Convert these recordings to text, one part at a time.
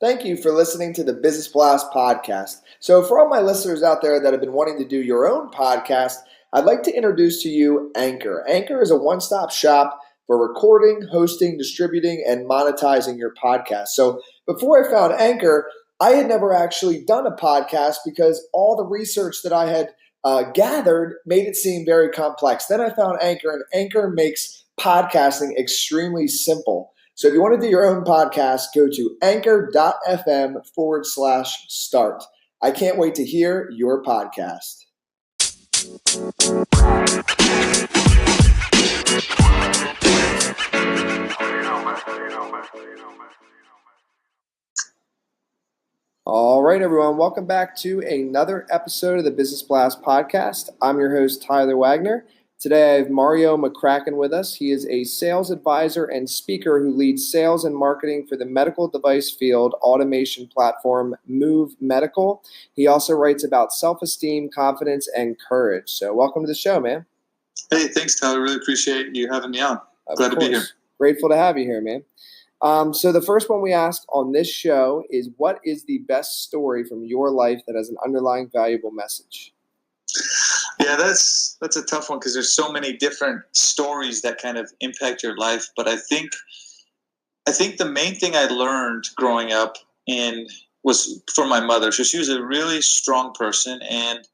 Thank you for listening to the Business Blast podcast. So for all my listeners out there that have been wanting to do your own podcast, I'd like to introduce to you Anchor. Anchor is a one-stop shop for recording, hosting, distributing, and monetizing your podcast. So before I found Anchor, I had never actually done a podcast because all the research that I had gathered made it seem very complex. Then I found Anchor, and Anchor makes podcasting extremely simple. So if you want to do your own podcast, go to anchor.fm/start. I can't wait to hear your podcast. All right, everyone. Welcome back to another episode of the Business Blast podcast. I'm your host, Tyler Wagner. Today, I have Mareo McCracken with us. He is a sales advisor and speaker who leads sales and marketing for the medical device field automation platform Movemedical. He also writes about self-esteem, confidence, and courage. So welcome to the show, man. Hey, thanks, Tyler. Really appreciate you having me on. Glad to be here. Grateful to have you here, man. So the first one we ask on this show is, what is the best story from your life that has an underlying valuable message? Yeah, that's a tough one because there's so many different stories that kind of impact your life. But I think the main thing I learned growing up was from my mother. So she was a really strong person, and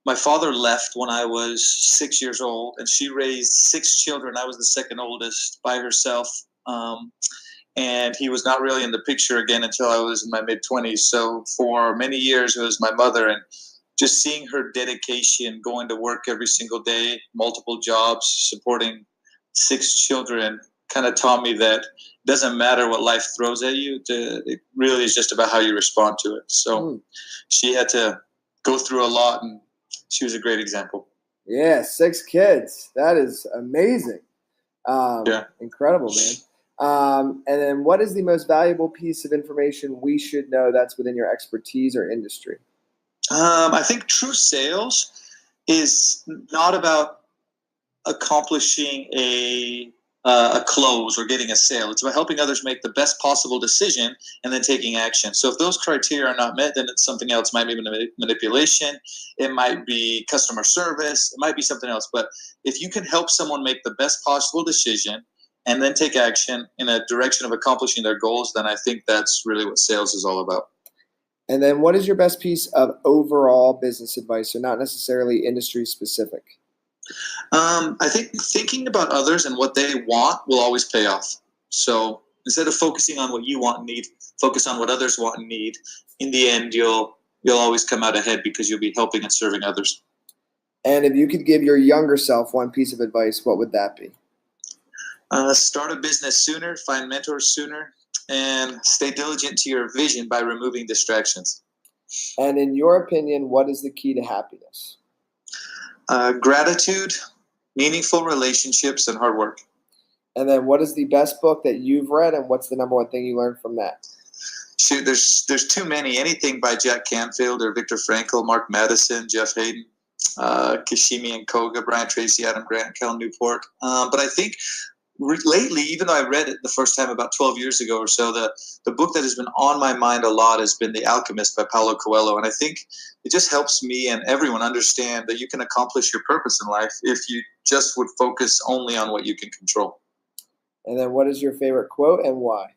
my father left when I was 6 years old, and she raised 6 children. I was the second oldest by herself. And he was not really in the picture again until I was in my mid-20s. So for many years, it was my mother, and just seeing her dedication, going to work every single day, multiple jobs, supporting 6 children, kind of taught me that it doesn't matter what life throws at you. It really is just about how you respond to it. So she had to go through a lot, and she was a great example. Yeah, 6 kids. That is amazing. Incredible, man. And then what is the most valuable piece of information we should know that's within your expertise or industry? I think true sales is not about accomplishing a close or getting a sale. It's about helping others make the best possible decision and then taking action. So if those criteria are not met, then it's something else. It might be manipulation. It might be customer service. It might be something else. But if you can help someone make the best possible decision and then take action in a direction of accomplishing their goals, then I think that's really what sales is all about. And then what is your best piece of overall business advice, so not necessarily industry specific? I think thinking about others and what they want will always pay off. So instead of focusing on what you want and need, focus on what others want and need. In the end, you'll always come out ahead because you'll be helping and serving others. And if you could give your younger self one piece of advice, what would that be? Start a business sooner, find mentors sooner, and stay diligent to your vision by removing distractions. And in your opinion, what is the key to happiness? Gratitude, meaningful relationships, and hard work. And then what is the best book that you've read, and what's the number one thing you learned from that? Shoot, there's too many. Anything by Jack Canfield or Viktor Frankl, Mark Madison, Jeff Hayden, Kashimi and Koga, Brian Tracy, Adam Grant, Cal Newport. But I think lately, even though I read it the first time about 12 years ago or so, the book that has been on my mind a lot has been The Alchemist by Paulo Coelho. And I think it just helps me and everyone understand that you can accomplish your purpose in life if you just would focus only on what you can control. And then what is your favorite quote and why?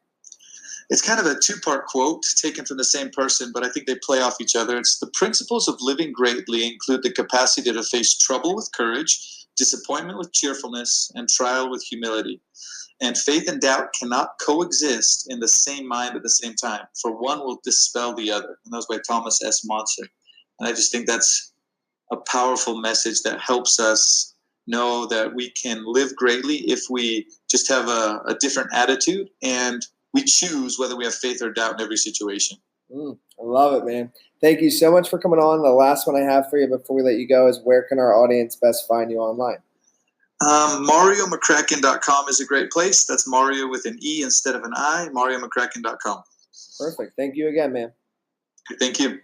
It's kind of a 2-part quote taken from the same person, but I think they play off each other. It's, the principles of living greatly include the capacity to face trouble with courage, disappointment with cheerfulness, and trial with humility. And faith and doubt cannot coexist in the same mind at the same time, for one will dispel the other. And that was by Thomas S. Monson. And I just think that's a powerful message that helps us know that we can live greatly if we just have a different attitude, and we choose whether we have faith or doubt in every situation. I love it, man. Thank you so much for coming on. The last one I have for you before we let you go is, where can our audience best find you online? MareoMcCracken.com is a great place. That's Mario with an E instead of an I, MareoMcCracken.com. Perfect. Thank you again, man. Thank you.